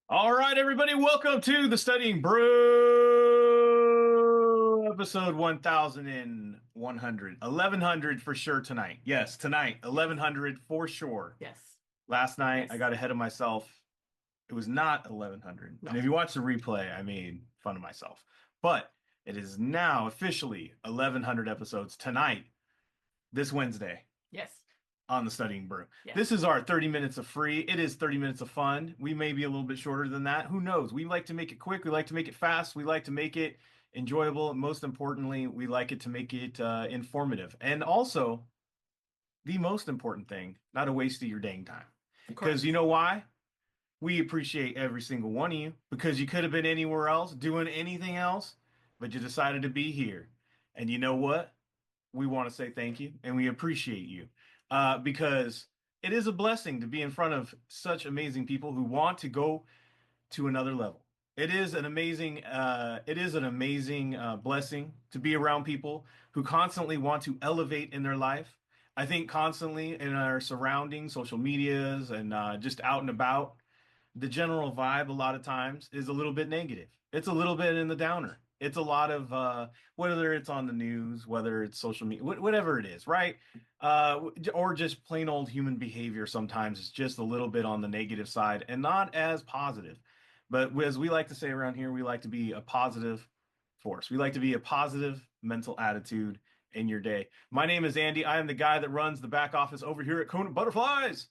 All right, everybody, welcome to the Studying Brew episode 1100. 1100 for sure tonight. Yes, tonight, 1100 for sure. Yes. Last night, I Yes. got ahead of myself. It was not 1100. No. And if you watch the replay, I made fun of myself. But it is now officially 1100 episodes tonight, this Wednesday Yes. on the Studying Brew. Yes. This is our 30 minutes of free. It is 30 minutes of fun. We may be a little bit shorter than that. Who knows? We like to make it quick. We like to make it fast. We like to make it enjoyable. And most importantly, we like it to make it informative. And also, the most important thing, not a waste of your dang time. Because you know why? We appreciate every single one of you because you could have been anywhere else doing anything else, but you decided to be here. And you know what? We want to say thank you and we appreciate you because it is a blessing to be in front of such amazing people who want to go to another level. It is an amazing blessing to be around people who constantly want to elevate in their life. I think constantly in our surroundings, social medias, and just out and about, the general vibe a lot of times is a little bit negative. It's a little bit in the downer. It's a lot of whether it's on the news, whether it's social media, whatever it is, right? Or just plain old human behavior sometimes is just a little bit on the negative side and not as positive. But as we like to say around here, we like to be a positive force. We like to be a positive mental attitude in your day. My name is Andy. I am the guy that runs the back office over here at KonaButterflyz.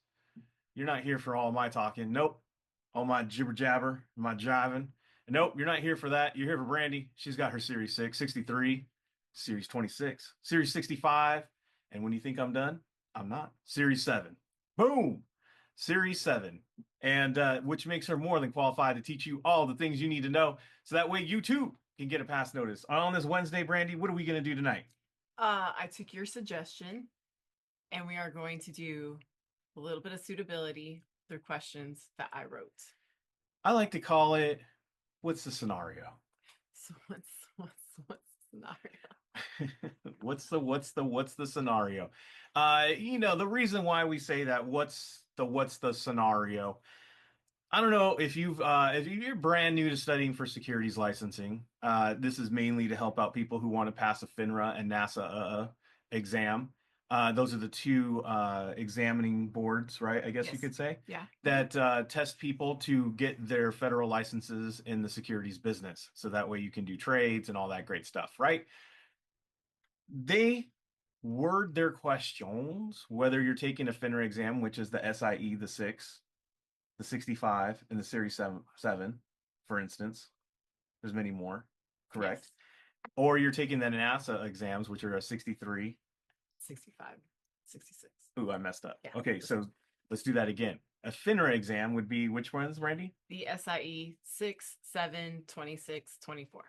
You're not here for all my talking. Nope. All my jibber jabber, my jiving. Nope, you're not here for that. You're here for Brandy. She's got her Series 6, 63, Series 26, Series 65. And when you think I'm done, I'm not. Series 7. Boom. Series 7. And which makes her more than qualified to teach you all the things you need to know. So that way you too can get a pass notice. On this Wednesday, Brandy, what are we going to do tonight? I took your suggestion and we are going to do a little bit of suitability through questions that I wrote. I like to call it, what's the scenario? So what's the scenario? what's the scenario? The reason why we say that what's the scenario? I don't know if you're brand new to studying for securities licensing. This is mainly to help out people who want to pass a FINRA and NASAA exam. Those are the two examining boards, right? I guess you Yes. could say Yeah. that test people to get their federal licenses in the securities business. So that way you can do trades and all that great stuff, right? They word their questions, whether you're taking a FINRA exam, which is the SIE, the 6, the 65, and the Series 7, for instance. There's many more, correct? Yes. Or you're taking the NASA exams, which are a 63. 65, 66. Ooh, I messed up. Yeah. Okay, so let's do that again. A FINRA exam would be which ones, Randy? The SIE 6, 7, 26, 24.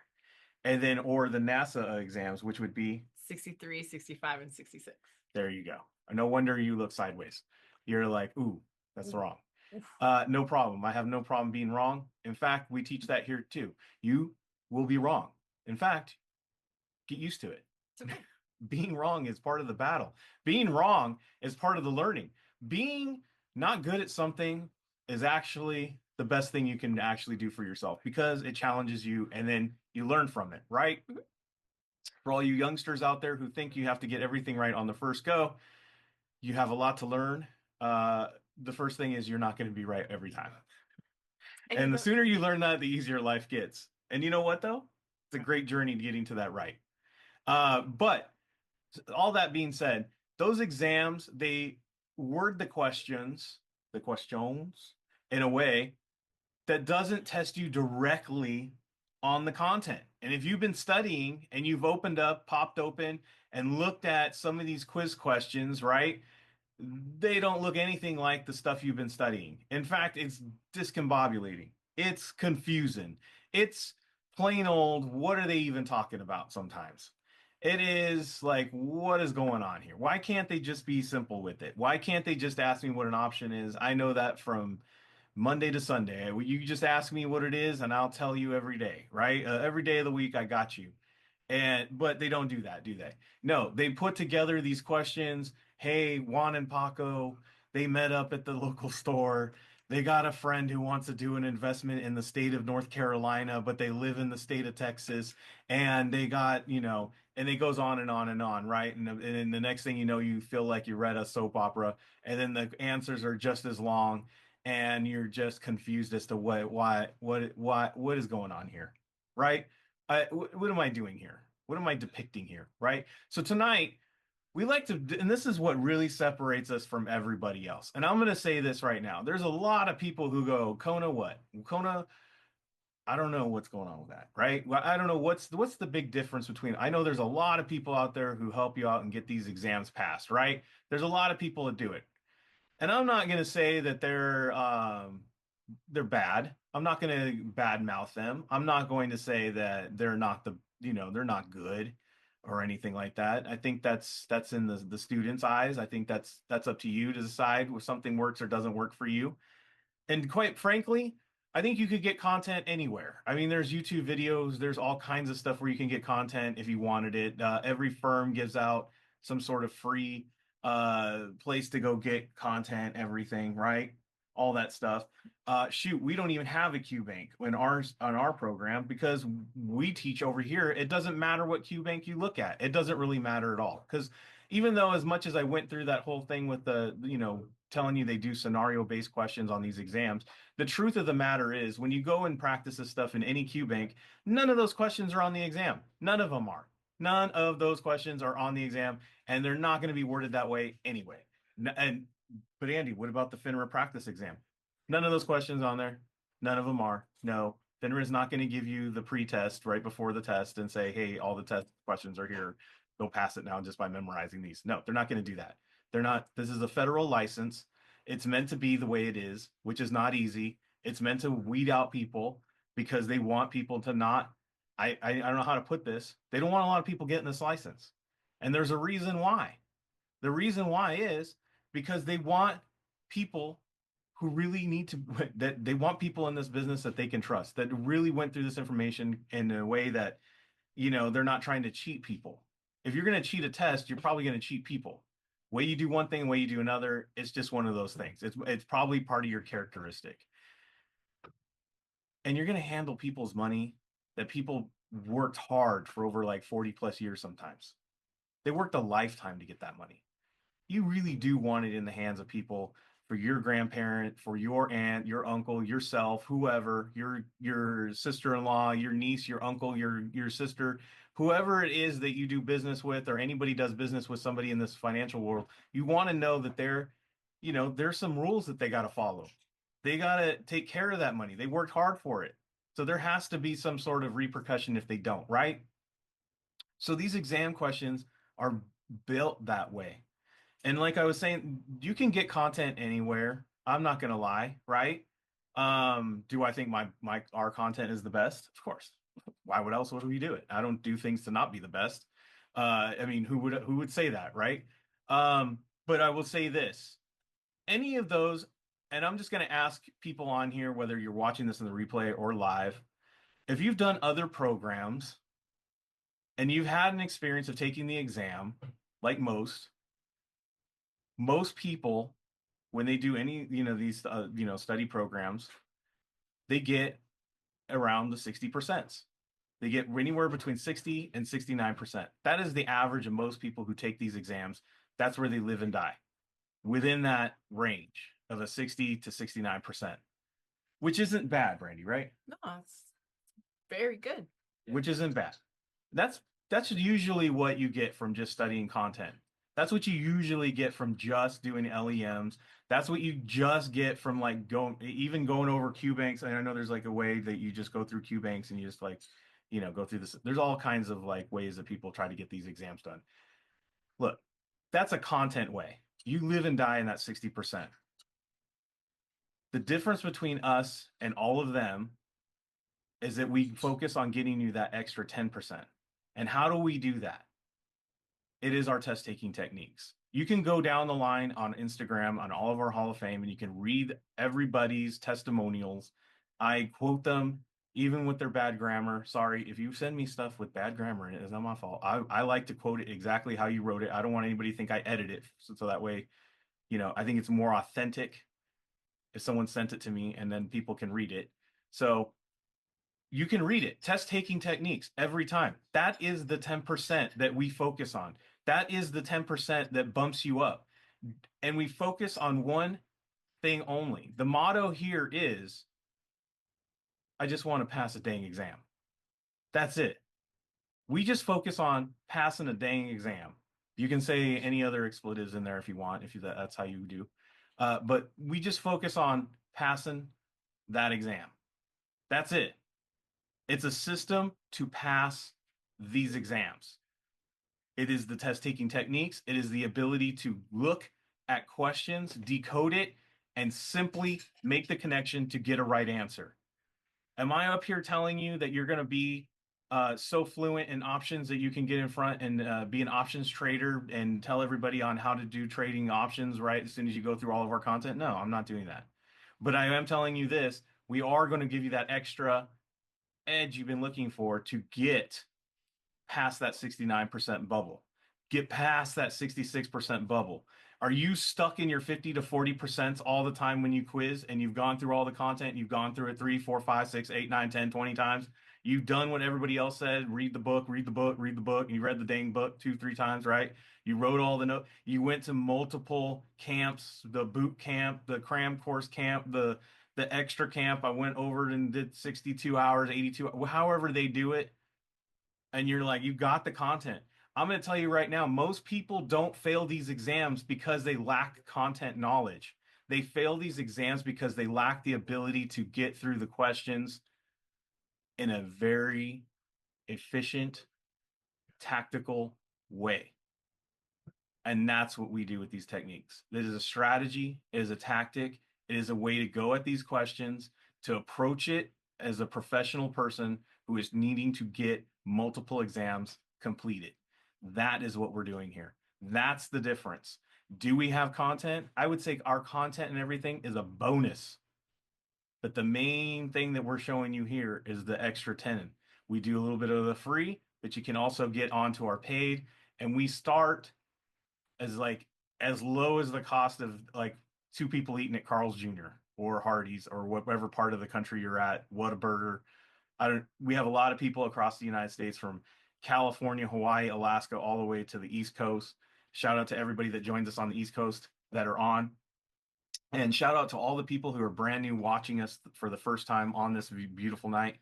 And then, or the NASA exams, which would be 63, 65, and 66. there you go. No wonder you look sideways. You're like, ooh, that's wrong. Oof. No problem. I have no problem being wrong. In fact, we teach that here too. You will be wrong. In fact, get used to it. It's okay. Being wrong is part of the battle. Being wrong is part of the learning. Being not good at something is actually the best thing you can actually do for yourself because it challenges you and then you learn from it, right? Mhm. For all you youngsters out there who think you have to get everything right on the first go, you have a lot to learn. The first thing is you're not going to be right every time. And the sooner you learn that, the easier life gets. And you know what, though? It's a great journey getting to that right. But all that being said, those exams, they word the questions, in a way that doesn't test you directly on the content. And if you've been studying and you've popped open, and looked at some of these quiz questions, right? They don't look anything like the stuff you've been studying. In fact, it's discombobulating. It's confusing. It's plain old, what are they even talking about sometimes? It is like, what is going on here? Why can't they just be simple with it? Why can't they just ask me what an option is? I know that from Monday to Sunday. You just ask me what it is, and I'll tell you every day, right? Every day of the week, I got you. But they don't do that, do they? No, they put together these questions. Hey, Juan and Paco, they met up at the local store. They got a friend who wants to do an investment in the state of North Carolina, but they live in the state of Texas, and they got, and it goes on and on and on, right? And then the next thing you know, you feel like you read a soap opera, and then the answers are just as long, and you're just confused as to what is going on here, right? What am I doing here? What am I depicting here, right? So tonight we like to, and this is what really separates us from everybody else. And I'm going to say this right now. There's a lot of people who go, Kona, what? Kona, I don't know what's going on with that, right? Well, I don't know what's the big difference between. I know there's a lot of people out there who help you out and get these exams passed, right? There's a lot of people that do it. And I'm not going to say that they're bad. I'm not going to badmouth them. I'm not going to say that they're not good or anything like that. I think that's in the student's eyes. I think that's up to you to decide if something works or doesn't work for you. And quite frankly, I think you could get content anywhere. I mean, there's YouTube videos, there's all kinds of stuff where you can get content if you wanted it. Every firm gives out some sort of free place to go get content, everything, right? All that stuff. Shoot, we don't even have a Q bank in ours on our program because we teach over here. It doesn't matter what Q bank you look at. It doesn't really matter at all. Because even though as much as I went through that whole thing with telling you they do scenario based questions on these exams, the truth of the matter is when you go and practice this stuff in any Q bank, none of those questions are on the exam. None of them are. None of those questions are on the exam, and they're not going to be worded that way anyway. And but Andy, what about the FINRA practice exam? None of those questions on there. None of them are. No, FINRA is not going to give you the pre-test right before the test and say, "Hey, all the test questions are here. Go pass it now just by memorizing these." No, they're not going to do that. They're not. This is a federal license. It's meant to be the way it is, which is not easy. It's meant to weed out people because they want people to not. I don't know how to put this. They don't want a lot of people getting this license, and there's a reason why. The reason why is because they want people who really need to that they want people in this business that they can trust that really went through this information in a way that they're not trying to cheat people. If you're going to cheat a test, you're probably going to cheat people. Way you do one thing, way you do another, it's just one of those things. It's probably part of your characteristic. And you're going to handle people's money that people worked hard for over like 40 plus years sometimes. They worked a lifetime to get that money. You really do want it in the hands of people for your grandparent, for your aunt, your uncle, yourself, whoever, your sister-in-law, your niece, your uncle, your sister, whoever it is that you do business with, or anybody does business with somebody in this financial world. You want to know that there's some rules that they got to follow. They got to take care of that money. They worked hard for it. So there has to be some sort of repercussion if they don't, right? So these exam questions are built that way. And like I was saying, you can get content anywhere. I'm not gonna lie, right? Do I think my our content is the best? Of course. Why would we do it? I don't do things to not be the best. I mean, who would say that, right? But I will say this: any of those, and I'm just gonna ask people on here, whether you're watching this in the replay or live, if you've done other programs and you've had an experience of taking the exam, like most people when they do any these study programs, they get around the 60%. They get anywhere between 60 and 69%. That is the average of most people who take these exams. That's where they live and die, within that range of a 60 to 69%, which isn't bad, Brandy, right? No, it's very good. Which isn't bad. That's that's usually what you get from just studying content. That's what you usually get from just doing LEMs. That's what you just get from like going over Q banks. And I know there's like a way that you just go through Q banks and you just like, go through this. There's all kinds of like ways that people try to get these exams done. Look, that's a content way. You live and die in that 60%. The difference between us and all of them is that we focus on getting you that extra 10%. And how do we do that? It is our test taking techniques. You can go down the line on Instagram on all of our Hall of Fame and you can read everybody's testimonials. I quote them even with their bad grammar. Sorry, if you send me stuff with bad grammar, it's not my fault. I like to quote it exactly how you wrote it. I don't want anybody to think I edit it. So that way, I think it's more authentic if someone sent it to me, and then people can read it. So you can read it. Test taking techniques every time. That is the 10% that we focus on. That is the 10% that bumps you up. And we focus on one thing only. The motto here is, I just want to pass a dang exam. That's it. We just focus on passing a dang exam. You can say any other expletives in there if you want, if you, that's how you do. But we just focus on passing that exam. That's it. It's a system to pass these exams. It is the test taking techniques. It is the ability to look at questions, decode it, and simply make the connection to get a right answer. Am I up here telling you that you're going to be so fluent in options that you can get in front and be an options trader and tell everybody on how to do trading options right as soon as you go through all of our content? No, I'm not doing that. But I am telling you this, we are going to give you that extra edge you've been looking for to get past that 69% bubble, get past that 66% bubble. Are you stuck in your 50 to 40% all the time when you quiz and you've gone through all the content, you've gone through it 3, 4, 5, 6, 8, 9, 10, 20 times? You've done what everybody else said, read the book, read the book, read the book. You read the dang book 2, 3 times, right? You wrote all the notes. You went to multiple camps, the boot camp, the cram course camp, the extra camp. I went over and did 62 hours, 82, however they do it. And you're like, you got the content. I'm going to tell you right now, most people don't fail these exams because they lack content knowledge. They fail these exams because they lack the ability to get through the questions in a very efficient, tactical way. And that's what we do with these techniques. It is a strategy, it is a tactic, it is a way to go at these questions, to approach it as a professional person who is needing to get multiple exams completed. That is what we're doing here. That's the difference. Do we have content? I would say our content and everything is a bonus. But the main thing that we're showing you here is the extra 10. We do a little bit of the free, but you can also get onto our paid. And we start as low as the cost of like 2 people eating at Carl's Jr. or Hardee's or whatever part of the country you're at. Whataburger. We have a lot of people across the United States from California, Hawaii, Alaska, all the way to the East Coast. Shout out to everybody that joins us on the East Coast that are on. And shout out to all the people who are brand new watching us for the first time on this beautiful night.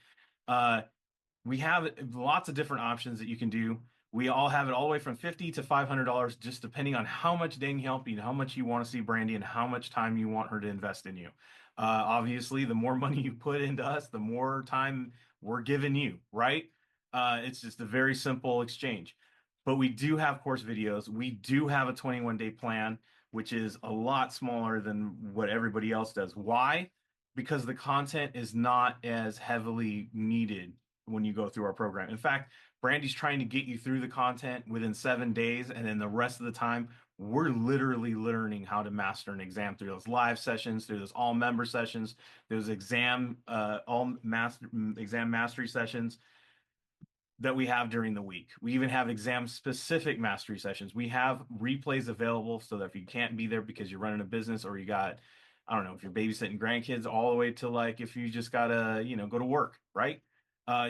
We have lots of different options that you can do. We all have it all the way from $50 to $500, just depending on how much dang help you, how much you want to see Brandy, and how much time you want her to invest in you. Obviously, the more money you put into us, the more time we're giving you, right? It's just a very simple exchange. But we do have course videos. We do have a 21-day plan, which is a lot smaller than what everybody else does. Why? Because the content is not as heavily needed when you go through our program. In fact, Brandy's trying to get you through the content within 7 days, and then the rest of the time, we're literally learning how to master an exam through those live sessions, through those all member sessions, those exam mastery sessions that we have during the week. We even have exam specific mastery sessions. We have replays available so that if you can't be there because you're running a business or you got, I don't know, if you're babysitting grandkids, all the way to like if you just gotta, go to work, right?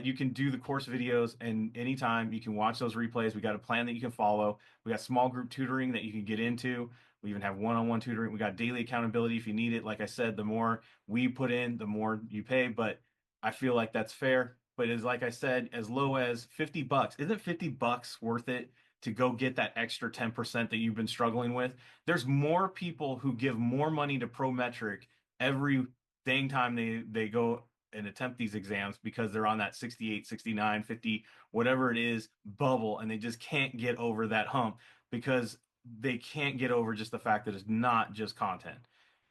You can do the course videos, and anytime you can watch those replays. We got a plan that you can follow. We got small group tutoring that you can get into. We even have one-on-one tutoring. We got daily accountability if you need it. Like I said, the more we put in, the more you pay, but I feel like that's fair. But as like I said, as low as $50. Isn't $50 worth it to go get that extra 10% that you've been struggling with? There's more people who give more money to Prometric every dang time they go and attempt these exams because they're on that 68, 69, 50, whatever it is, bubble, and they just can't get over that hump because they can't get over just the fact that it's not just content.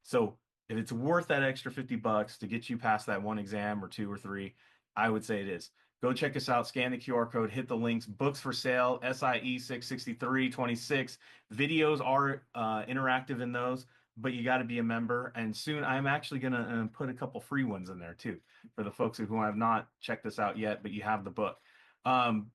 So if it's worth that extra $50 to get you past that one exam or two or three, I would say it is. Go check us out, scan the QR code, hit the links, books for sale, SIE 66326. Videos are interactive in those, but you got to be a member. And soon I'm actually going to put a couple free ones in there too for the folks who have not checked this out yet, but you have the book.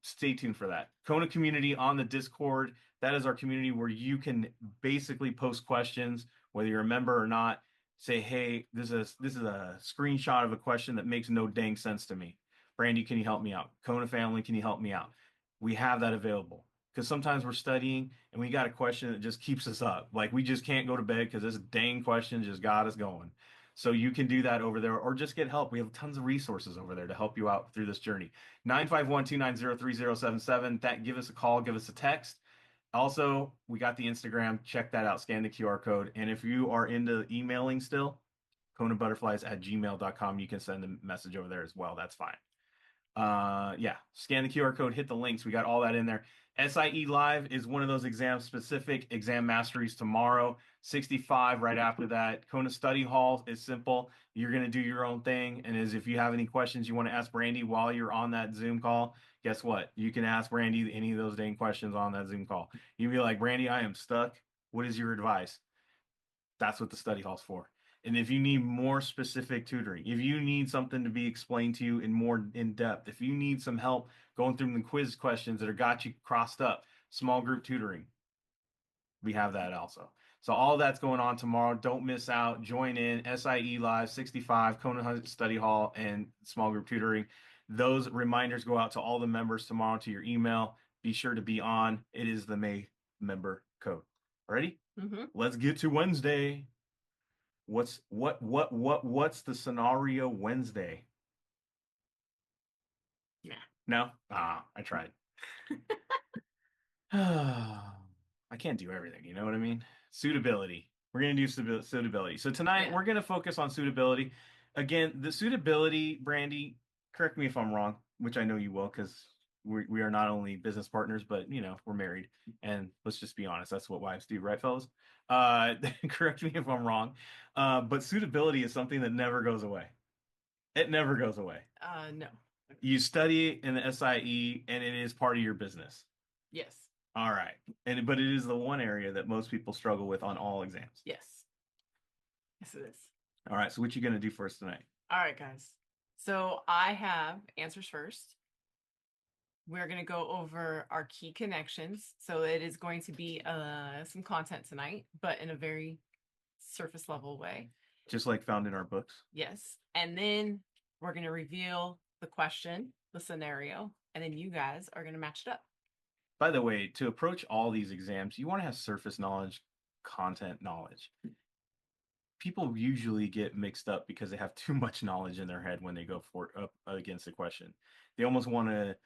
Stay tuned for that. Kona community on the Discord. That is our community where you can basically post questions, whether you're a member or not. say, hey, this is a screenshot of a question that makes no dang sense to me. Brandy, can you help me out? Kona family, can you help me out? We have that available because sometimes we're studying and we got a question that just keeps us up. Like we just can't go to bed because this dang question just got us going. So you can do that over there or just get help. We have tons of resources over there to help you out through this journey. 951-290-3077. That give us a call, give us a text. Also, we got the Instagram. Check that out. Scan the QR code. And if you are into emailing still, KonaButterflyz@gmail.com. You can send a message over there as well. That's fine. Yeah, scan the QR code, hit the links. We got all that in there. SIE Live is one of those exam specific exam masteries tomorrow. 65 right after that. Kona Study Hall is simple. You're going to do your own thing. And as if you have any questions you want to ask Brandy while you're on that Zoom call, guess what? You can ask Brandy any of those dang questions on that Zoom call. You'll be like, Brandy, I am stuck. What is your advice? That's what the study hall's for. And if you need more specific tutoring, if you need something to be explained to you in more in depth, if you need some help going through the quiz questions that are got you crossed up, small group tutoring, we have that also. So all that's going on tomorrow. Don't miss out. Join in SIE Live 65, Kona Study Hall, and small group tutoring. Those reminders go out to all the members tomorrow to your email. Be sure to be on. It is the May member code. Ready? Mm-hmm. Let's get to Wednesday. What's the scenario Wednesday? Yeah. No? I tried. I can't do everything, you know what I mean? Suitability. We're going to do suitability. So tonight Yeah. we're going to focus on suitability. Again, the suitability, Brandy, correct me if I'm wrong, which I know you will because we are not only business partners, but we're married. And let's just be honest, that's what wives do, right, fellas? Correct me if I'm wrong. But suitability is something that never goes away. It never goes away. No. You study in the SIE and it is part of your business. Yes. All right. But it is the one area that most people struggle with on all exams. Yes. Yes, it is. All right. So what you going to do for us tonight? All right, guys. So I have answers first. We're going to go over our key connections. So it is going to be some content tonight, but in a very surface level way. Just like found in our books. Yes. And then we're going to reveal the question, the scenario, and then you guys are going to match it up. By the way, to approach all these exams, you want to have surface knowledge, content knowledge. People usually get mixed up because they have too much knowledge in their head when they go for up against a question. They almost want to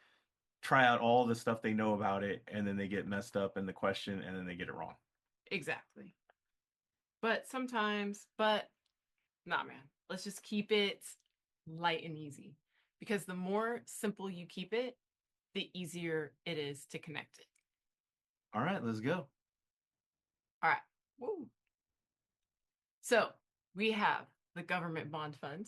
try out all the stuff they know about it, and then they get messed up in the question, and then they get it wrong. Exactly. But sometimes, nah, man. Let's just keep it light and easy. Because the more simple you keep it, the easier it is to connect it. All right, let's go. All right. Woo. So we have the government bond fund,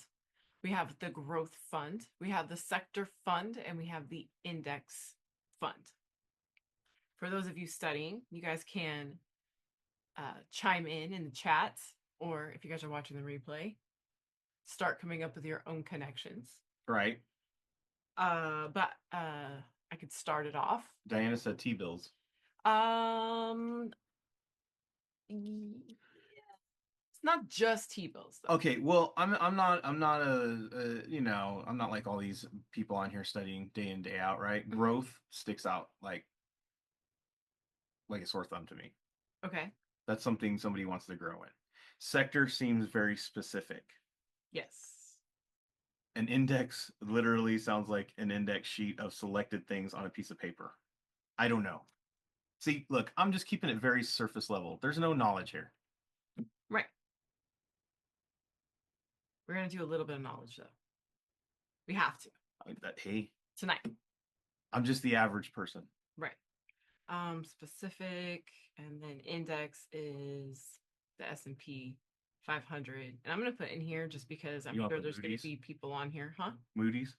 we have the growth fund, we have the sector fund, and we have the index fund. For those of you studying, you guys can chime in the chat, or if you guys are watching the replay, start coming up with your own connections. Right. But I could start it off. Diana said T-bills. It's not just T-bills though. Okay, well, I'm not I'm not like all these people on here studying day in day out, right? Mm-hmm. Growth sticks out like a sore thumb to me. Okay. That's something somebody wants to grow in. Sector seems very specific. Yes. An index literally sounds like an index sheet of selected things on a piece of paper. I don't know. See, look, I'm just keeping it very surface level. There's no knowledge here. Right. We're going to do a little bit of knowledge, though. We have to. Hey. Tonight. I'm just the average person. Right. Specific, and then index is the S&P 500. And I'm going to put in here just because I'm sure there's going to be people on here. Huh? Moody's?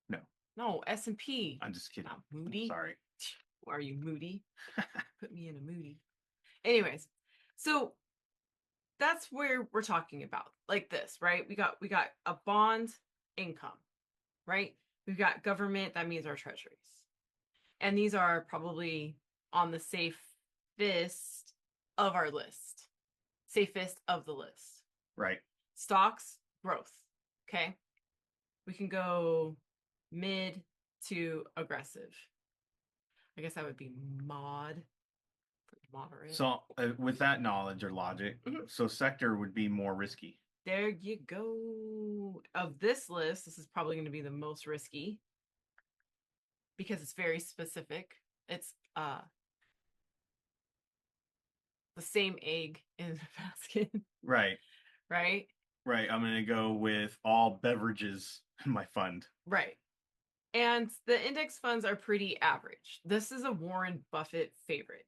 No. No, S&P. I'm just kidding. Not Moody. Sorry. Are you Moody? Put me in a Moody. Anyways, so that's where we're talking about, like this, right? We got a bond income, right? We've got government, that means our treasuries. And these are probably on the safest of our list. Safest of the list. Right. Stocks, growth. Okay. We can go mid to aggressive. I guess that would be moderate. So with that knowledge or logic, so sector would be more risky. There you go. Of this list, this is probably going to be the most risky because it's very specific. It's the same egg in the basket. Right. Right? Right. I'm going to go with all beverages in my fund. Right. And the index funds are pretty average. This is a Warren Buffett favorite.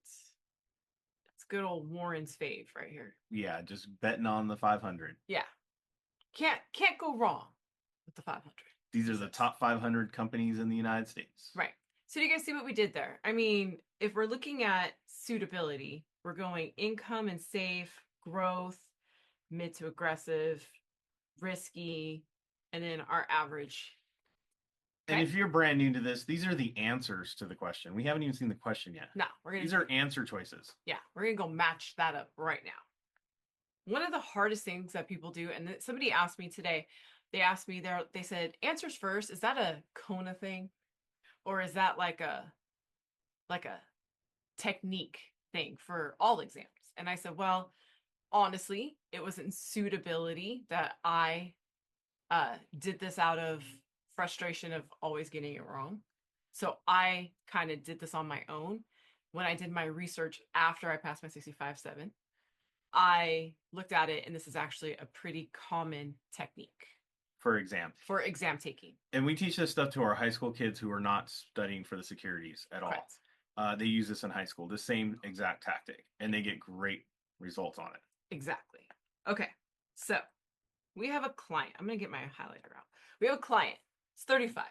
It's good old Warren's fave right here. Yeah, just betting on the 500. Yeah. Can't go wrong with the 500. These are the top 500 companies in the United States. Right. So do you guys see what we did there? I mean, if we're looking at suitability, we're going income and safe, growth, mid to aggressive, risky, and then our average. And if you're brand new to this, these are the answers to the question. We haven't even seen the question yet. No, these are answer choices. Yeah, we're gonna go match that up right now. One of the hardest things that people do, and somebody asked me today, they said, answers first, is that a Kona thing? Or is that like a technique thing for all exams? And I said, well, honestly, it was in suitability that I did this out of frustration of always getting it wrong. So I kind of did this on my own. When I did my research after I passed my 65-7, I looked at it, and this is actually a pretty common technique for exam taking. And we teach this stuff to our high school kids who are not studying for the securities at Correct. all. They use this in high school, the same exact tactic, and they get great results on it. Exactly. Okay, so we have a client. I'm going to get my highlighter out. We have a client. It's 35.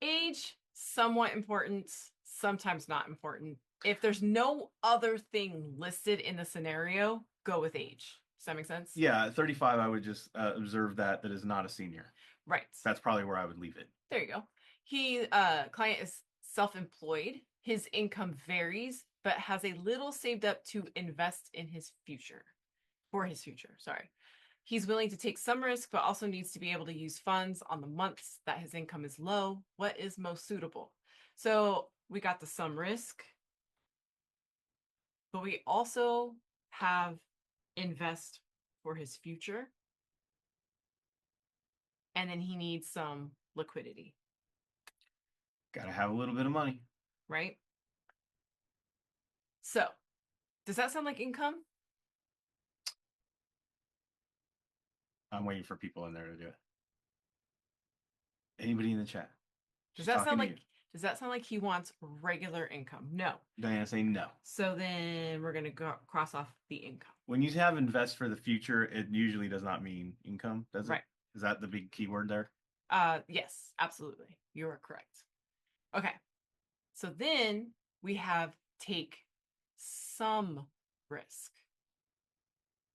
Age, somewhat important, sometimes not important. If there's no other thing listed in the scenario, go with age. Does that make sense? Yeah, 35, I would just observe that is not a senior. Right. That's probably where I would leave it. There you go. Client is self-employed. His income varies, but has a little saved up to invest in his future. For his future, sorry. He's willing to take some risk, but also needs to be able to use funds on the months that his income is low. What is most suitable? So we got the some risk, but we also have invest for his future. And then he needs some liquidity. Got to have a little bit of money. Right? So, does that sound like income? I'm waiting for people in there to do it. Anybody in the chat? Does that sound like he wants regular income? No. Diana saying no. So then we're going to cross off the income. When you have invest for the future, it usually does not mean income, does it? Right. Is that the big keyword there? Yes, absolutely. You are correct. Okay. So then we have take some risk.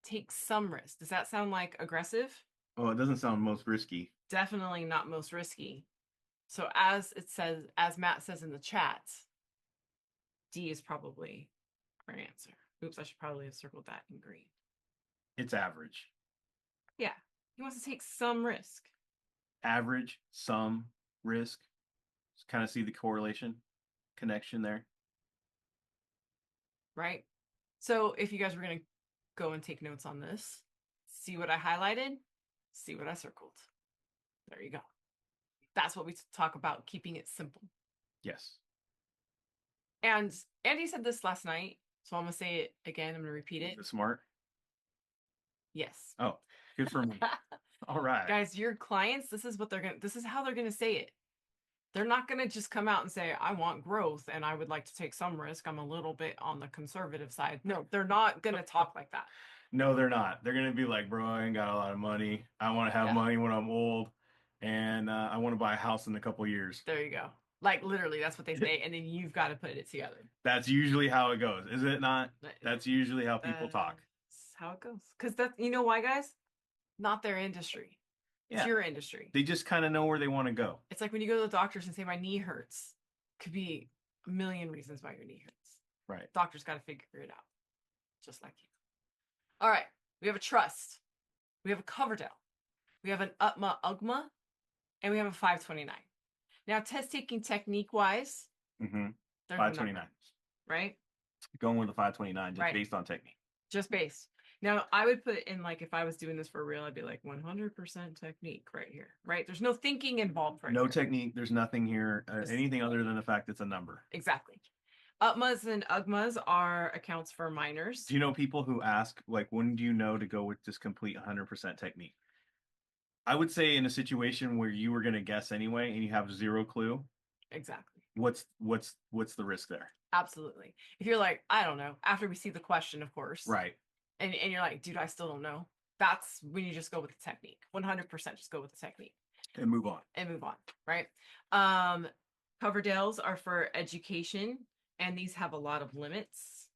Take some risk. Does that sound like aggressive? Oh, it doesn't sound most risky. Definitely not most risky. So as Matt says in the chat, D is probably our answer. Oops, I should probably have circled that in green. It's average. Yeah, he wants to take some risk. Average, some, risk. Just kind of see the correlation, connection there. Right? So if you guys were going to go and take notes on this, see what I highlighted, see what I circled. There you go. That's what we talk about, keeping it simple. Yes. And Andy said this last night, so I'm going to say it again. I'm going to repeat it. Is it smart? Yes. Oh, good for me. All right. Guys, your clients, this is how they're going to say it. They're not going to just come out and say, I want growth and I would like to take some risk. I'm a little bit on the conservative side. No, they're not going to talk like that. No, they're not. They're going to be like, bro, I ain't got a lot of money. I want to have money when I'm old. And I want to buy a house in a couple years. There you go. Like literally, that's what they say. And then you've got to put it together. That's usually how it goes, is it not? That's usually how people talk. That's how it goes. Because you know why, guys? Not their industry. It's your industry. They just kind of know where they want to go. It's like when you go to the doctors and say, my knee hurts. Could be a million reasons why your knee hurts. Right. Doctor's got to figure it out. Just like you. All right. we have a trust, we have a Coverdell, we have an UTMA UGMA, and we have a 529. Now, test taking technique wise, Mm-hmm. there's 529. Right? Going with the 529 just Right. based on technique. Just based. Now, I would put in, like, if I was doing this for real, I'd be like 100% technique right here, right? There's no thinking involved right No here. technique. There's nothing here, anything other than the fact it's a number. Exactly. UTMAs and UGMAs are accounts for minors. Do you know people who ask, like, when do you know to go with just complete 100% technique? I would say in a situation where you were going to guess anyway and you have zero clue. Exactly. What's the risk there? Absolutely. If you're like, I don't know, after we see the question, of course. Right. And you're like, dude, I still don't know. That's when you just go with the technique. 100% just go with the technique. And move on. Right? Coverdales are for education, and these have a lot of limits.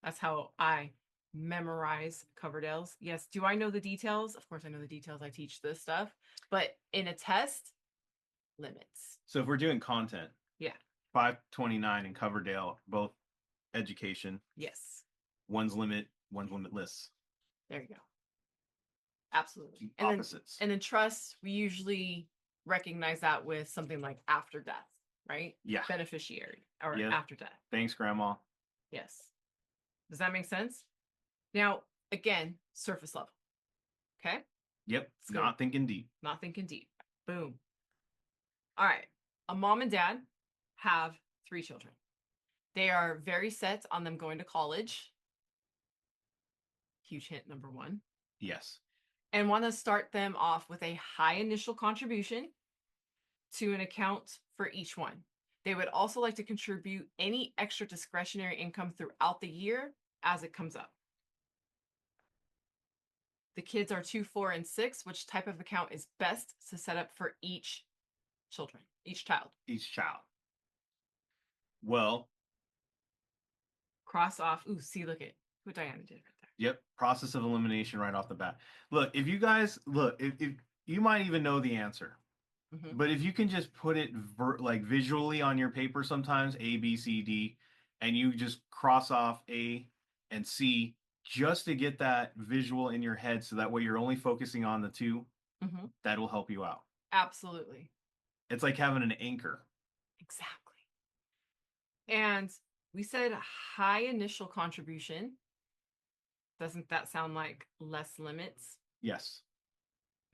That's how I memorize Coverdales. Yes. Do I know the details? Of course I know the details. I teach this stuff. But in a test, limits. So if we're doing content. Yeah. 529 and Coverdale, both education. Yes. One's limitless. There you go. Absolutely. Opposites. And then trust, we usually recognize that with something like after death, right? Yeah. Beneficiary or after death. Thanks, Grandma. Yes. Does that make sense? Now, again, surface level. Okay? Yep. Not thinking deep. Not thinking deep. Boom. All right. A mom and dad have 3 children. They are very set on them going to college. Huge hint, number 1. Yes. And want to start them off with a high initial contribution to an account for each one. They would also like to contribute any extra discretionary income throughout the year as it comes up. The kids are 2, 4, and 6. Which type of account is best to set up for each child? Each child. Well, cross off. Ooh, see, look at what Diana did right there. Yep. Process of elimination right off the bat. Look, if you guys if you might even know the answer, but if you can just put it like visually on your paper, sometimes A, B, C, D, and you just cross off A and C just to get that visual in your head, so that way you're only focusing on the 2. That'll help you out. Absolutely. It's like having an anchor. Exactly. And we said high initial contribution. Doesn't that sound like less limits? Yes.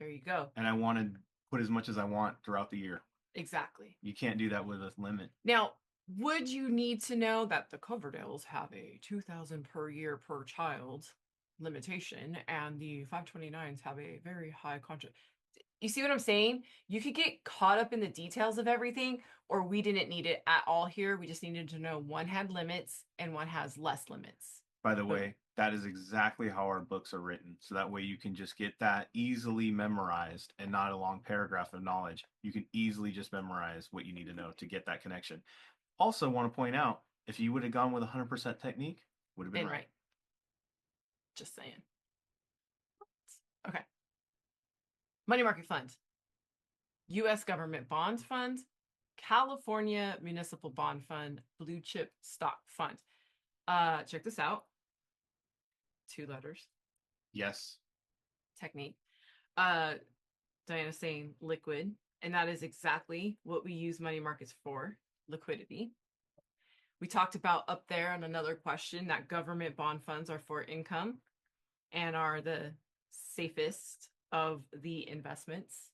There you go. And I want to put as much as I want throughout the year. Exactly. You can't do that with a limit. Now, would you need to know that the Coverdales have a $2,000 per year per child limitation, and the 529s have a very high contribution? You see what I'm saying? You could get caught up in the details of everything, or we didn't need it at all here. We just needed to know one had limits and one has less limits. By the way, that is exactly how our books are written. So that way you can just get that easily memorized and not a long paragraph of knowledge. You can easily just memorize what you need to know to get that connection. Also want to point out, if you would have gone with 100% technique, would have been right. Just saying. Okay. Money market fund, U.S. government bond fund, California municipal bond fund, blue chip stock fund. Check this out. 2 letters. Yes. Technique. Diana's saying liquid, and that is exactly what we use money markets for, liquidity. We talked about up there on another question that government bond funds are for income and are the safest of the investments.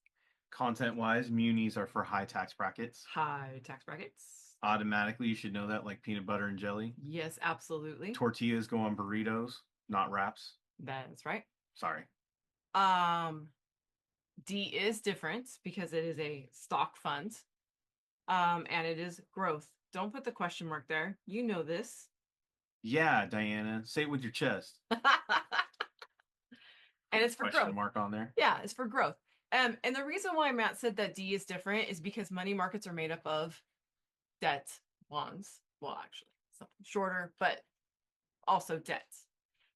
Content-wise, munis are for high tax brackets. High tax brackets. Automatically, you should know that, like peanut butter and jelly. Yes, absolutely. Tortillas go on burritos, not wraps. That's right. Sorry. D is different because it is a stock fund. And it is growth. Don't put the question mark there. You know this. Yeah, Diana. Say it with your chest. And it's for question growth. Mark on there. Yeah, it's for growth. And the reason why Matt said that D is different is because money markets are made up of debt, bonds. Well, actually, something shorter, but also debts.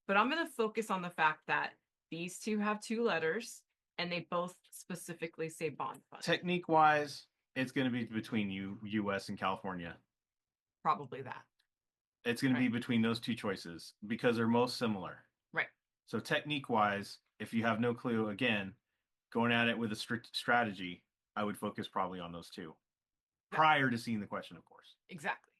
But I'm going to focus on the fact that these 2 have 2 letters and they both specifically say bond fund. Technique wise, it's going to be between U.S. and California. Probably that. It's going to be between those 2 choices because they're most similar. Right. So technique wise, if you have no clue, again, going at it with a strict strategy, I would focus probably on those two prior to seeing the question, of course. Exactly.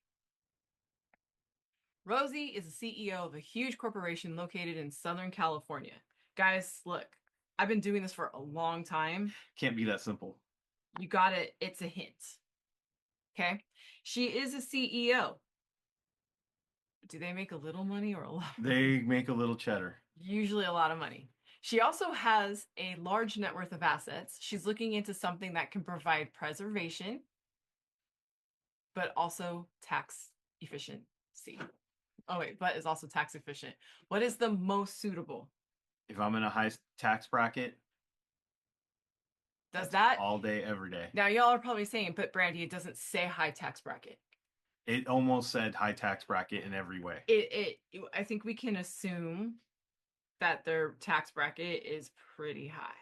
Rosie is the CEO of a huge corporation located in Southern California. Guys, look, I've been doing this for a long time. Can't be that simple. You got it. It's a hint. Okay. She is a CEO. Do they make a little money or a lot? They make a little cheddar. Usually a lot of money. She also has a large net worth of assets. She's looking into something that can provide preservation, but also tax efficiency. Oh, wait, but is also tax efficient. What is the most suitable? If I'm in a high tax bracket, Does that all day, every day? Now, y'all are probably saying, but Brandy, it doesn't say high tax bracket. It almost said high tax bracket in every way. I think we can assume that their tax bracket is pretty high.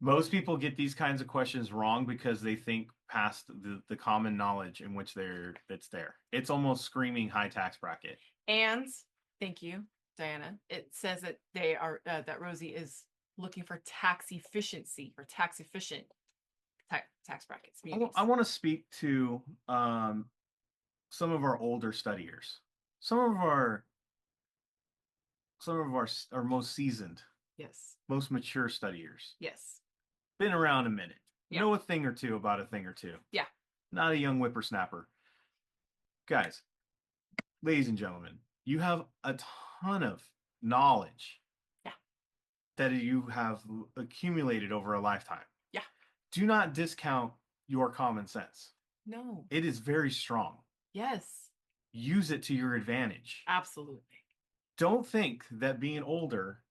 Most people get these kinds of questions wrong because they think past the common knowledge in which it's there. It's almost screaming high tax bracket. And thank you, Diana. It says that they are that Rosie is looking for tax efficiency or tax efficient tax brackets. I want to speak to some of our older studiers, some of our most seasoned, yes, most mature studiers. Yes. Been around a minute. Yeah. Know a thing or two about a thing or two. Yeah. Not a young whippersnapper. Guys, ladies and gentlemen, you have a ton of knowledge. Yeah. That you have accumulated over a lifetime. Yeah. Do not discount your common sense. No. It is very strong. Yes. Use it to your advantage. Absolutely. Don't think that being older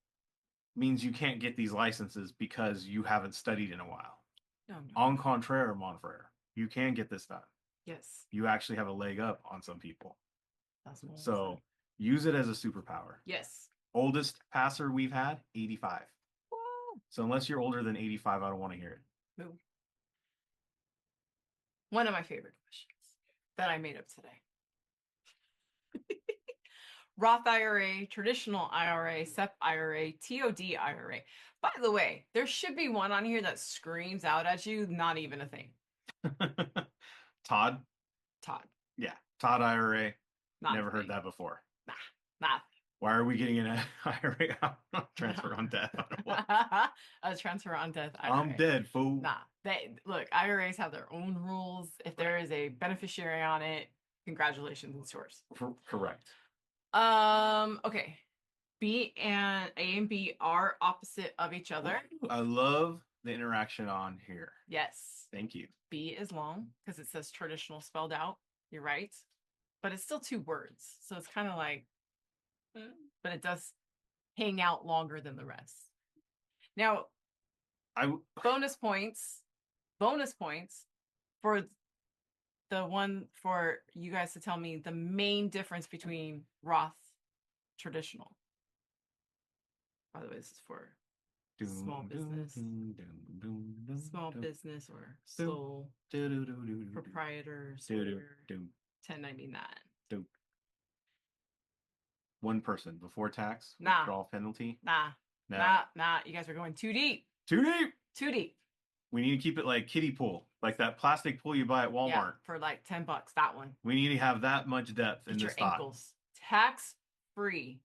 means you can't get these licenses because you haven't studied in a while. No. En contraire, mon frere, you can get this done. Yes. You actually have a leg up on some people. That's what so use it as a superpower. Yes. Oldest passer we've had, 85. Whoa. So unless you're older than 85, I don't want to hear it. Ooh. One of my favorite questions that I made up today. Roth IRA, traditional IRA, SEP IRA, TOD IRA. By the way, there should be one on here that screams out at you, not even a thing. Todd? Todd. Yeah, Todd IRA. Not Never heard that before. Nah. Why are we getting an IRA transfer on death? A transfer on death IRA. I'm dead, fool. Nah. Look, IRAs have their own rules. If there is a beneficiary on it, congratulations, it's yours. Correct. Okay. A and B are opposite of each other. I love the interaction on here. Yes. Thank you. B is long because it says traditional spelled out. You're right. But it's still 2 words. So it's kind of like, but it does hang out longer than the rest. Now, bonus points for the one for you guys to tell me the main difference between Roth traditional. By the way, this is for small business. Small business or sole proprietors or 1099. One person before tax, Nah. withdrawal penalty. Nah. You guys are going too deep. Too deep. Too deep. We need to keep it like kiddie pool, like that plastic pool you buy at Walmart. Yeah, for like $10. That one. We need to have that much depth in this thought. Ankles. Tax free.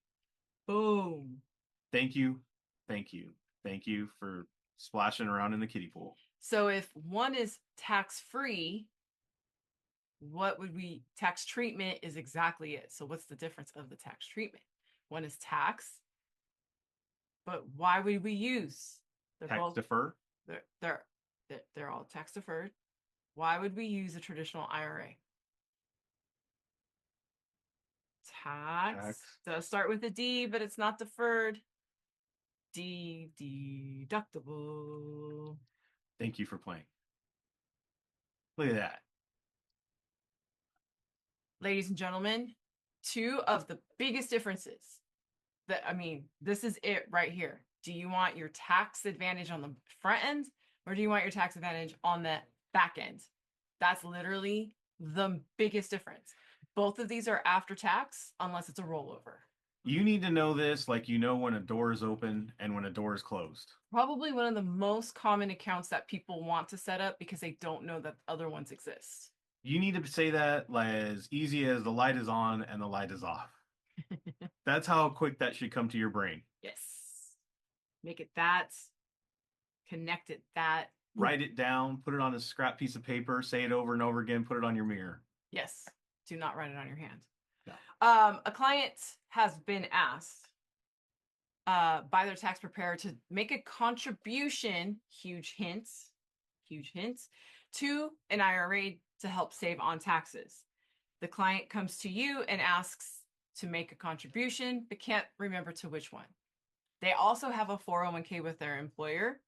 Boom. Thank you for splashing around in the kiddie pool. So if one is tax free, what would we tax treatment is exactly it. So what's the difference of the tax treatment? One is tax, but why would we use tax defer? They're all tax deferred. Why would we use a traditional IRA? Tax does start with a D, but it's not deferred. Deductible. Thank you for playing. Look at that. Ladies and gentlemen, 2 of the biggest differences this is it right here. Do you want your tax advantage on the front end or do you want your tax advantage on the back end? That's literally the biggest difference. Both of these are after tax unless it's a rollover. You need to know this like you know when a door is open and when a door is closed. Probably one of the most common accounts that people want to set up because they don't know that other ones exist. You need to say that like as easy as the light is on and the light is off. That's how quick that should come to your brain. Yes. Make it that, connect it that. Write it down, put it on a scrap piece of paper, say it over and over again, put it on your mirror. Yes. Do not write it on your hand. No. A client has been asked by their tax preparer to make a contribution, huge hints, to an IRA to help save on taxes. The client comes to you and asks to make a contribution, but can't remember to which one. They also have a 401k with their employer.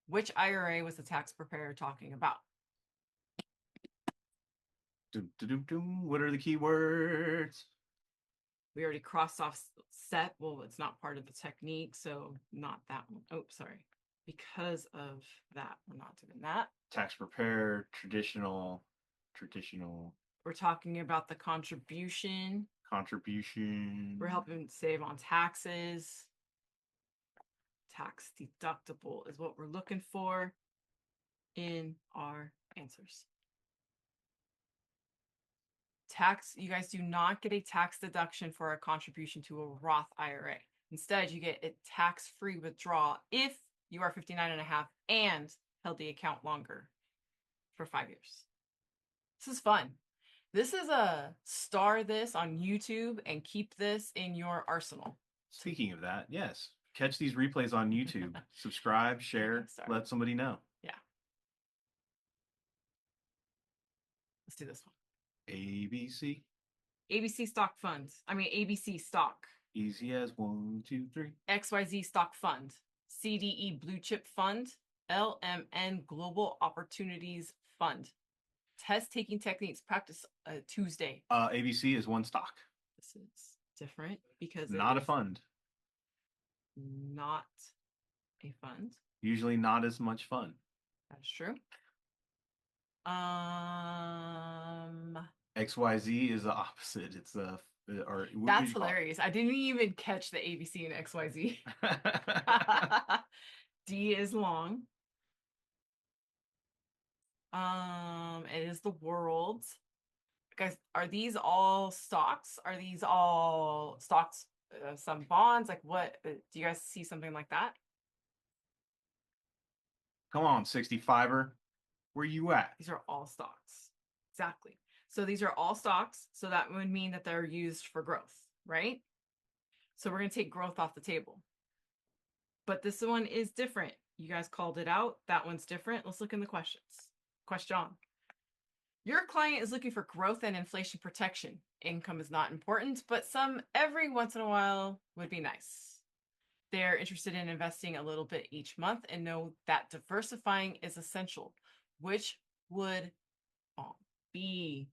Which IRA was the tax preparer talking about? What are the keywords? We already crossed off set. Well, it's not part of the technique, so not that one. Oh, sorry. Because of that, we're not doing that. Tax preparer, traditional. We're talking about the contribution. We're helping save on taxes. Tax deductible is what we're looking for in our answers. You guys do not get a tax deduction for a contribution to a Roth IRA. Instead, you get a tax-free withdrawal if you are 59 and a half and held the account longer for 5 years. This is fun. This is a star this on YouTube and keep this in your arsenal. Speaking of that, yes. Catch these replays on YouTube. Subscribe, share, let somebody know. Yeah. Let's do this one. ABC. ABC stock funds. ABC stock. Easy as 1, 2, 3. XYZ stock fund. CDE blue chip fund. LMN global opportunities fund. Test taking techniques practice Tuesday. ABC is one stock. This is different because not a fund. Not a fund. Usually not as much fun. That's true. XYZ is the opposite. It's that's hilarious. I didn't even catch the ABC and XYZ. D is long. It is the world. Guys, are these all stocks? Are these all stocks? Some bonds? Like what? Do you guys see something like that? Come on, 65er. Where you at? These are all stocks. Exactly. So these are all stocks. So that would mean that they're used for growth, right? So we're going to take growth off the table. But this one is different. You guys called it out. That one's different. Let's look in the questions. Question. Your client is looking for growth and inflation protection. Income is not important, but some every once in a while would be nice. They're interested in investing a little bit each month and know that diversifying is essential. Which would be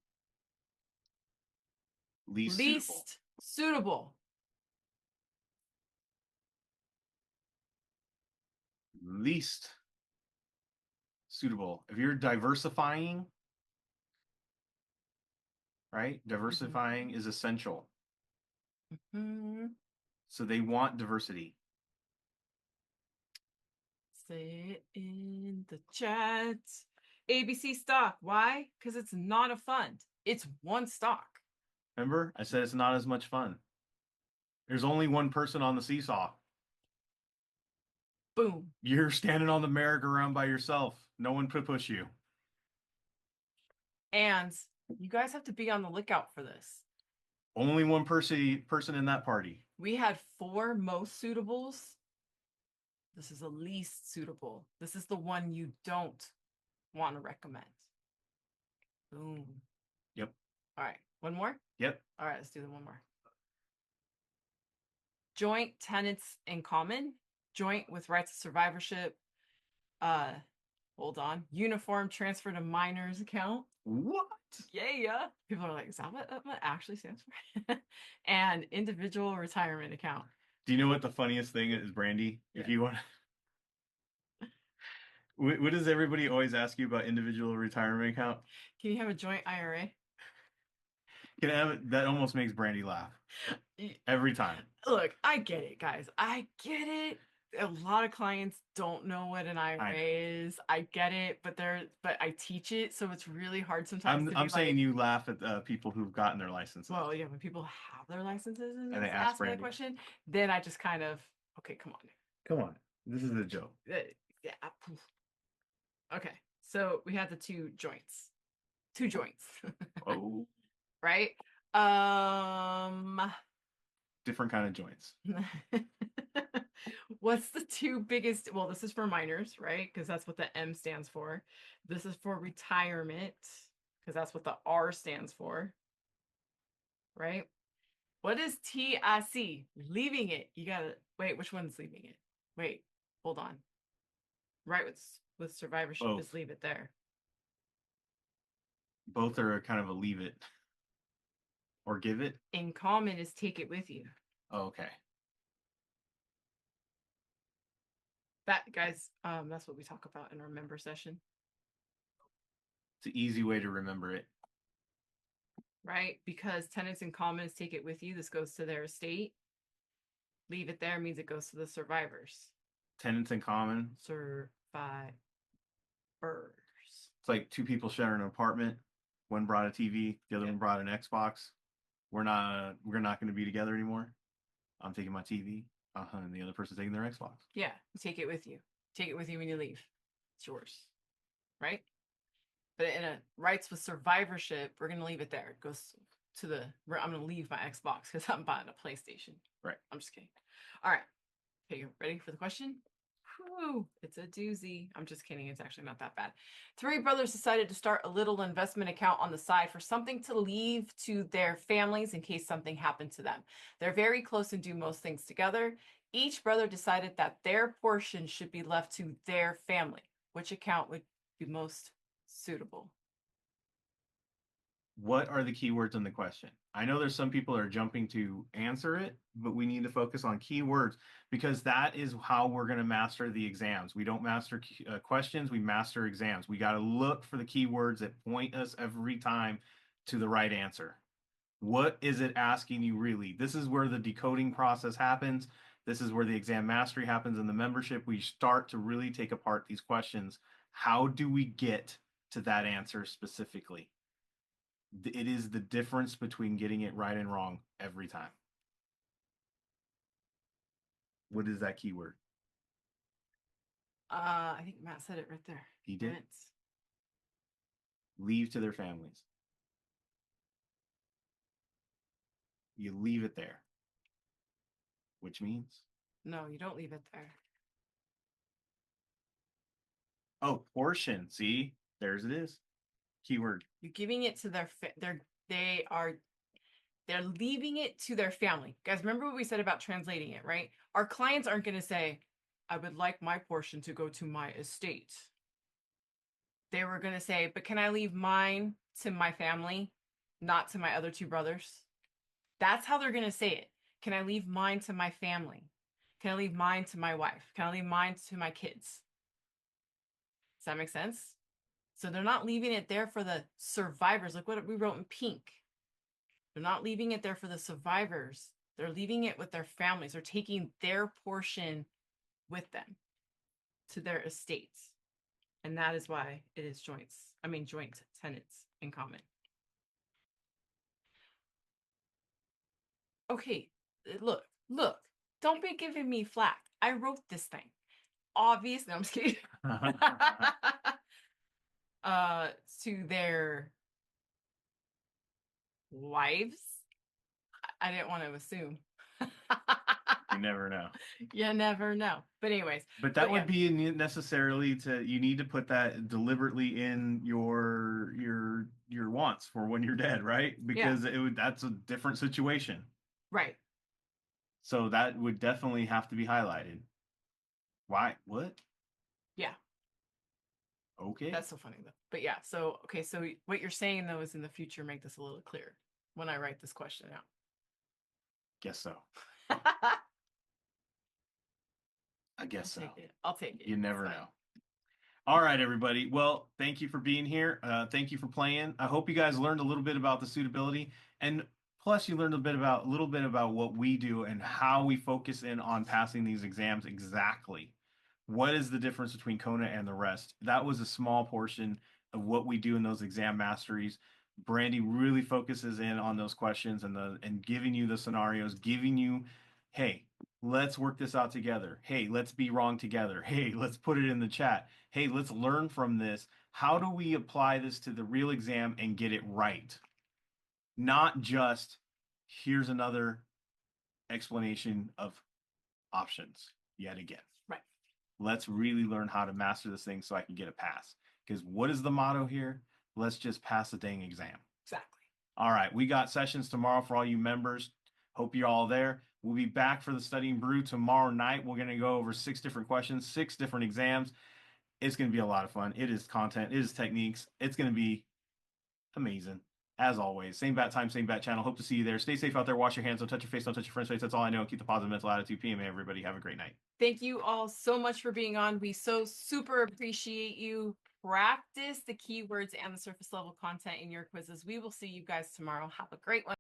least suitable? Least suitable. If you're diversifying, right? Diversifying is essential. So they want diversity. Say it in the chat. ABC stock. Why? Because it's not a fund. It's one stock. Remember? I said it's not as much fun. There's only one person on the seesaw. Boom. You're standing on the merry-go-round by yourself. No one could push you. And you guys have to be on the lookout for this. Only one person in that party. We had 4 most suitables. This is the least suitable. This is the one you don't want to recommend. Boom. Yep. All right. One more? Yep. All right, let's do the one more. Joint tenants in common. Joint with rights of survivorship. Hold on. Uniform transfer to minors account. What? Yeah. People are like, is that what actually stands for? And individual retirement account. Do you know what the funniest thing is, Brandy? Yeah. If you want, what does everybody always ask you about individual retirement account? Can you have a joint IRA? That almost makes Brandy laugh every time. Look, I get it, guys. I get it. A lot of clients don't know what an IRA is. I get it, but I teach it, so it's really hard sometimes to I'm be saying like, you laugh at people who've gotten their licenses. well, yeah, when people have their licenses and And they ask me that Brandy. question, then I just kind of, okay, come on. Come on. This is a joke. Yeah. Okay. So we have the two joints. Two joints. Oh. Right? Different kind of joints. What's the two biggest? Well, this is for minors, right? Because that's what the M stands for. This is for retirement, because that's what the R stands for, right? What is TIC? Leaving it. You gotta wait. Which one's leaving it? Wait, hold on. Right with survivorship Both. is leave it there. Both are kind of a leave it or give it. In common is take it with you. Oh, okay. That, guys, that's what we talk about in our member session. It's an easy way to remember it. Right? Because tenants in common is take it with you. This goes to their estate. Leave it there means it goes to the survivors. Tenants in common. Survivors. It's like two people sharing an apartment. One brought a TV, the other one brought an Xbox. We're not going to be together anymore. I'm taking my TV. And the other person's taking their Xbox. Yeah, you take it with you. Take it with you when you leave. It's yours. Right? But in a rights with survivorship, we're gonna leave it there. It goes to the I'm gonna leave my Xbox because I'm buying a PlayStation. Right. I'm just kidding. All right. Okay, you ready for the question? Whew, it's a doozy. I'm just kidding. It's actually not that bad. Three brothers decided to start a little investment account on the side for something to leave to their families in case something happened to them. They're very close and do most things together. Each brother decided that their portion should be left to their family. Which account would be most suitable? What are the keywords in the question? I know there's some people that are jumping to answer it, but we need to focus on keywords because that is how we're going to master the exams. We don't master questions, we master exams. We got to look for the keywords that point us every time to the right answer. What is it asking you really? This is where the decoding process happens. This is where the exam mastery happens in the membership. We start to really take apart these questions. How do we get to that answer specifically? It is the difference between getting it right and wrong every time. What is that keyword? I think Matt said it right there. He did. Leave to their families. You leave it there. Which means? No, you don't leave it there. Oh, portion. See, there's it is. Keyword. You're giving it to they're leaving it to their family. Guys, remember what we said about translating it, right? Our clients aren't going to say, I would like my portion to go to my estate. They were going to say, but can I leave mine to my family, not to my other two brothers? That's how they're going to say it. Can I leave mine to my family? Can I leave mine to my wife? Can I leave mine to my kids? Does that make sense? So they're not leaving it there for the survivors. Like what we wrote in pink. They're not leaving it there for the survivors. They're leaving it with their families. They're taking their portion with them to their estates. And that is why it is joint tenants in common. Okay, look, don't be giving me flack. I wrote this thing. Obviously, I'm just kidding. To their wives. I didn't want to assume. You never know. You never know. But anyways. But that would be necessarily you need to put that deliberately in your wants for when you're dead, right? Because that's a different situation. Right. So that would definitely have to be highlighted. Why? What? Yeah. Okay. That's so funny though. But yeah, so okay, so what you're saying though is in the future make this a little clearer when I write this question out. Guess so. I guess so. I'll take it. You never know. All right, everybody. Well, thank you for being here. Thank you for playing. I hope you guys learned a little bit about the suitability, and plus you learned a little bit about what we do and how we focus in on passing these exams exactly. What is the difference between Kona and the rest? That was a small portion of what we do in those exam masteries. Brandy really focuses in on those questions and giving you the scenarios, giving you, hey, let's work this out together. Hey, let's be wrong together. Hey, let's put it in the chat. Hey, let's learn from this. How do we apply this to the real exam and get it right? Not just here's another explanation of options yet again. Right. Let's really learn how to master this thing so I can get a pass. Because what is the motto here? Let's just pass the dang exam. Exactly. All right, we got sessions tomorrow for all you members. Hope you're all there. We'll be back for the Studying Brew tomorrow night. We're going to go over 6 different questions, 6 different exams. It's going to be a lot of fun. It is content. It is techniques. It's going to be amazing. As always, same bat time, same bat channel. Hope to see you there. Stay safe out there. Wash your hands. Don't touch your face. Don't touch your friend's face. That's all I know. Keep the positive mental attitude. PMA, everybody. Have a great night. Thank you all so much for being on. We so super appreciate you. Practice the keywords and the surface level content in your quizzes. We will see you guys tomorrow. Have a great one.